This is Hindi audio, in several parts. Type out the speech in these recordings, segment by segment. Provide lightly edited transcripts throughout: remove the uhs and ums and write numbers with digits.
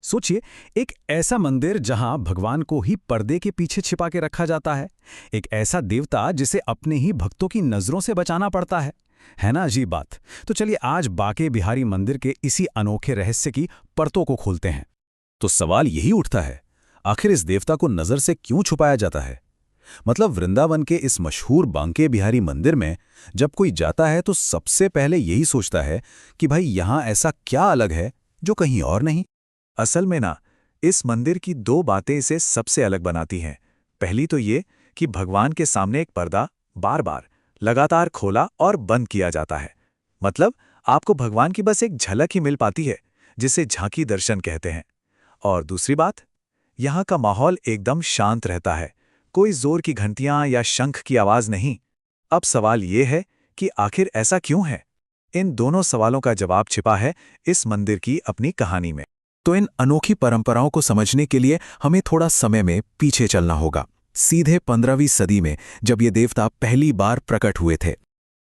सोचिए, एक ऐसा मंदिर जहां भगवान को ही पर्दे के पीछे छिपा के रखा जाता है। एक ऐसा देवता जिसे अपने ही भक्तों की नजरों से बचाना पड़ता है ना अजीब बात। तो चलिए आज बांके बिहारी मंदिर के इसी अनोखे रहस्य की परतों को खोलते हैं। तो सवाल यही उठता है, आखिर इस देवता को नजर से क्यों छुपाया जाता है? मतलब वृंदावन के इस मशहूर बांके बिहारी मंदिर में जब कोई जाता है तो सबसे पहले यही सोचता है कि भाई यहां ऐसा क्या अलग है जो कहीं और नहीं। असल में ना, इस मंदिर की दो बातें इसे सबसे अलग बनाती हैं। पहली तो ये कि भगवान के सामने एक पर्दा बार बार लगातार खोला और बंद किया जाता है। मतलब आपको भगवान की बस एक झलक ही मिल पाती है, जिसे झांकी दर्शन कहते हैं। और दूसरी बात, यहाँ का माहौल एकदम शांत रहता है। कोई जोर की घंटियां या शंख की आवाज नहीं। अब सवाल ये है कि आखिर ऐसा क्यों है? इन दोनों सवालों का जवाब छिपा है इस मंदिर की अपनी कहानी में। तो इन अनोखी परंपराओं को समझने के लिए हमें थोड़ा समय में पीछे चलना होगा, सीधे 15वीं सदी में, जब ये देवता पहली बार प्रकट हुए थे।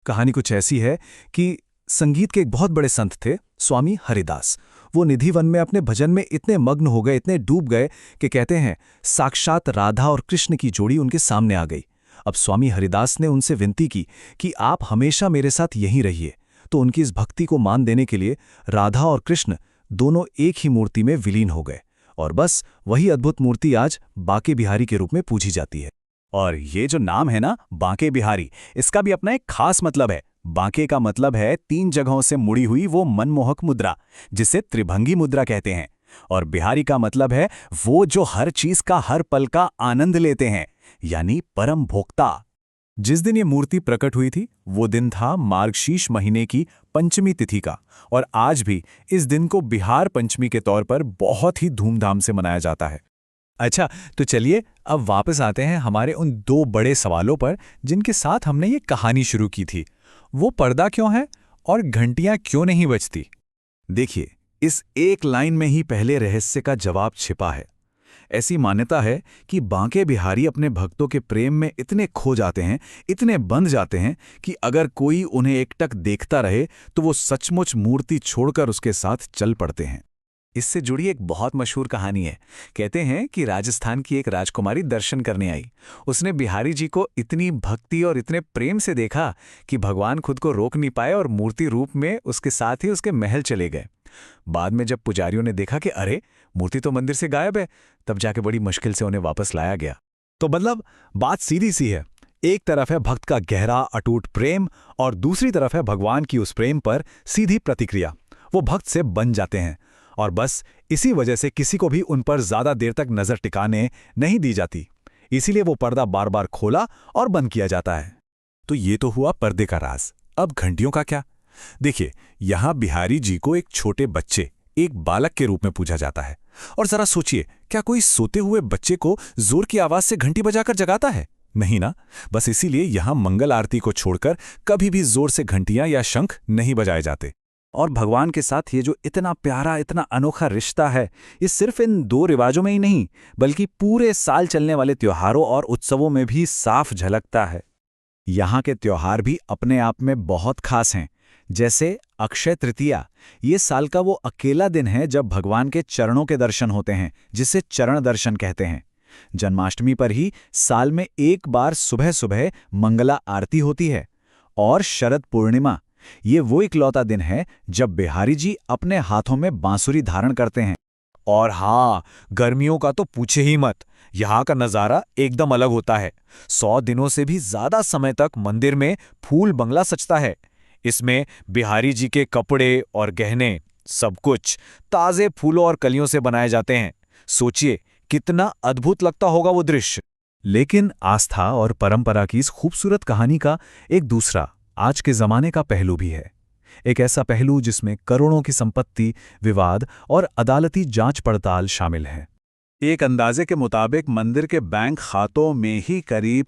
कहानी कुछ ऐसी है कि संगीत के एक बहुत बड़े संत थे, स्वामी हरिदास। वो निधि वन में अपने भजन में इतने मग्न हो गए, इतने डूब गए कि कहते हैं साक्षात राधा और कृष्ण की जोड़ी उनके सामने आ गई। अब स्वामी हरिदास ने उनसे विनती की कि आप हमेशा मेरे साथ यहीं रहिए। तो उनकी इस भक्ति को मान देने के लिए राधा और कृष्ण दोनों एक ही मूर्ति में विलीन हो गए, और बस वही अद्भुत मूर्ति आज बांके बिहारी के रूप में पूजी जाती है। और ये जो नाम है ना, बांके बिहारी, इसका भी अपना एक खास मतलब है। बांके का मतलब है 3 जगहों से मुड़ी हुई वो मनमोहक मुद्रा, जिसे त्रिभंगी मुद्रा कहते हैं। और बिहारी का मतलब है वो जो हर चीज का हर पल का आनंद लेते हैं, यानी परम भोक्ता। जिस दिन ये मूर्ति प्रकट हुई थी वो दिन था मार्गशीर्ष महीने की पंचमी तिथि का, और आज भी इस दिन को बिहार पंचमी के तौर पर बहुत ही धूमधाम से मनाया जाता है। अच्छा, तो चलिए अब वापस आते हैं हमारे उन 2 बड़े सवालों पर जिनके साथ हमने ये कहानी शुरू की थी। वो पर्दा क्यों है और घंटियां क्यों नहीं बजती? देखिए, इस एक लाइन में ही पहले रहस्य का जवाब छिपा है। ऐसी मान्यता है कि बांके बिहारी अपने भक्तों के प्रेम में इतने खो जाते हैं, इतने बंध जाते हैं कि अगर कोई उन्हें एकटक देखता रहे तो वो सचमुच मूर्ति छोड़कर उसके साथ चल पड़ते हैं। इससे जुड़ी एक बहुत मशहूर कहानी है। कहते हैं कि राजस्थान की एक राजकुमारी दर्शन करने आई। उसने बिहारी जी को इतनी भक्ति और इतने प्रेम से देखा कि भगवान खुद को रोक नहीं पाए और मूर्ति रूप में उसके साथ ही उसके महल चले गए। बाद में जब पुजारियों ने देखा कि अरे, मूर्ति तो मंदिर से गायब है, तब जाके बड़ी मुश्किल से उन्हें वापस लाया गया। तो मतलब बात सीधी सी है। एक तरफ है भक्त का गहरा अटूट प्रेम और दूसरी तरफ है भगवान की उस प्रेम पर सीधी प्रतिक्रिया। वो भक्त से बन जाते हैं और बस इसी वजह से किसी को भी उन पर ज्यादा देर तक नजर टिकाने नहीं दी जाती। इसीलिए वो पर्दा बार बार खोला और बंद किया जाता है। तो ये तो हुआ पर्दे का राज। अब घंटियों का क्या? देखिए, यहां बिहारी जी को एक छोटे बच्चे, एक बालक के रूप में पूजा जाता है। और जरा सोचिए, क्या कोई सोते हुए बच्चे को जोर की आवाज से घंटी बजाकर जगाता है? नहीं ना। बस इसीलिए यहां मंगल आरती को छोड़कर कभी भी जोर से घंटियां या शंख नहीं बजाए जाते। और भगवान के साथ ये जो इतना प्यारा, इतना अनोखा रिश्ता है, ये सिर्फ इन 2 रिवाजों में ही नहीं, बल्कि पूरे साल चलने वाले त्योहारों और उत्सवों में भी साफ झलकता है। यहाँ के त्योहार भी अपने आप में बहुत खास हैं। जैसे अक्षय तृतीया, ये साल का वो अकेला दिन है जब भगवान के चरणों के दर्शन होते हैं, जिसे चरण दर्शन कहते हैं। जन्माष्टमी पर ही साल में एक बार सुबह सुबह मंगला आरती होती है। और शरद पूर्णिमा, ये वो इकलौता दिन है जब बिहारी जी अपने हाथों में बांसुरी धारण करते हैं। और हाँ, गर्मियों का तो पूछे ही मत। यहाँ का नज़ारा एकदम अलग होता है। 100 दिनों से भी ज्यादा समय तक मंदिर में फूल बंगला सजता है। इसमें बिहारी जी के कपड़े और गहने, सब कुछ ताजे फूलों और कलियों से बनाए जाते हैं। सोचिए कितना अद्भुत लगता होगा वो दृश्य। लेकिन आस्था और परंपरा की इस खूबसूरत कहानी का एक दूसरा, आज के जमाने का पहलू भी है। एक ऐसा पहलू जिसमें करोड़ों की संपत्ति, विवाद और अदालती जांच पड़ताल शामिल है। एक अंदाजे के मुताबिक मंदिर के बैंक खातों में ही करीब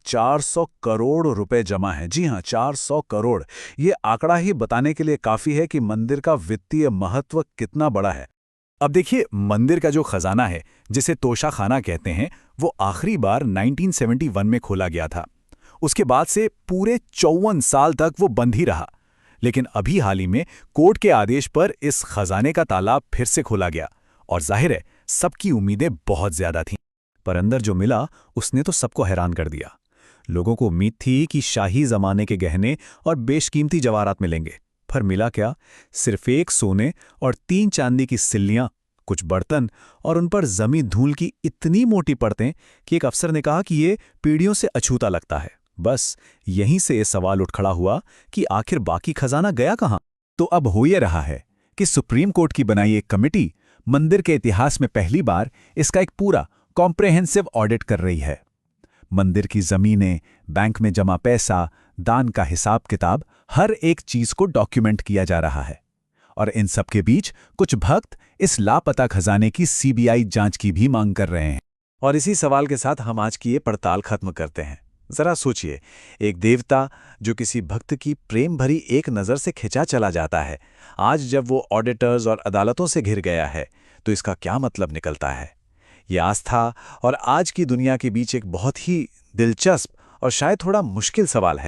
400 करोड़ रुपए जमा हैं। जी हां, 400 करोड़। ये आंकड़ा ही बताने के लिए काफी है कि मंदिर का वित्तीय महत्व कितना बड़ा है। अब देखिए, मंदिर का जो खजाना है, जिसे तोशा खाना कहते हैं, वो आखिरी बार 1971 में खोला गया था। उसके बाद से पूरे 54 साल तक वो बंद ही रहा। लेकिन अभी हाल ही में कोर्ट के आदेश पर इस खजाने का ताला फिर से खोला गया और जाहिर है सबकी उम्मीदें बहुत ज्यादा थीं। पर अंदर जो मिला उसने तो सबको हैरान कर दिया। लोगों को उम्मीद थी कि शाही जमाने के गहने और बेशकीमती जवाहरात मिलेंगे, पर मिला क्या? सिर्फ 1 सोने और 3 चांदी की सिल्लियां, कुछ बर्तन और उन पर जमी धूल की इतनी मोटी परतें कि एक अफसर ने कहा कि ये पीढ़ियों से अछूता लगता है। बस यहीं से ये सवाल उठ खड़ा हुआ कि आखिर बाकी खजाना गया कहाँ? तो अब हो ये रहा है कि सुप्रीम कोर्ट की बनाई एक कमेटी मंदिर के इतिहास में पहली बार इसका एक पूरा कॉम्प्रेहेंसिव ऑडिट कर रही है। मंदिर की जमीनें, बैंक में जमा पैसा, दान का हिसाब किताब, हर एक चीज को डॉक्यूमेंट किया जा रहा है। और इन सब के बीच कुछ भक्त इस लापता खजाने की सीबीआई जांच की भी मांग कर रहे हैं। और इसी सवाल के साथ हम आज की ये पड़ताल खत्म करते हैं। जरा सोचिए, एक देवता जो किसी भक्त की प्रेम भरी एक नज़र से खिंचा चला जाता है, आज जब वो ऑडिटर्स और अदालतों से घिर गया है, तो इसका क्या मतलब निकलता है? ये आस्था और आज की दुनिया के बीच एक बहुत ही दिलचस्प और शायद थोड़ा मुश्किल सवाल है।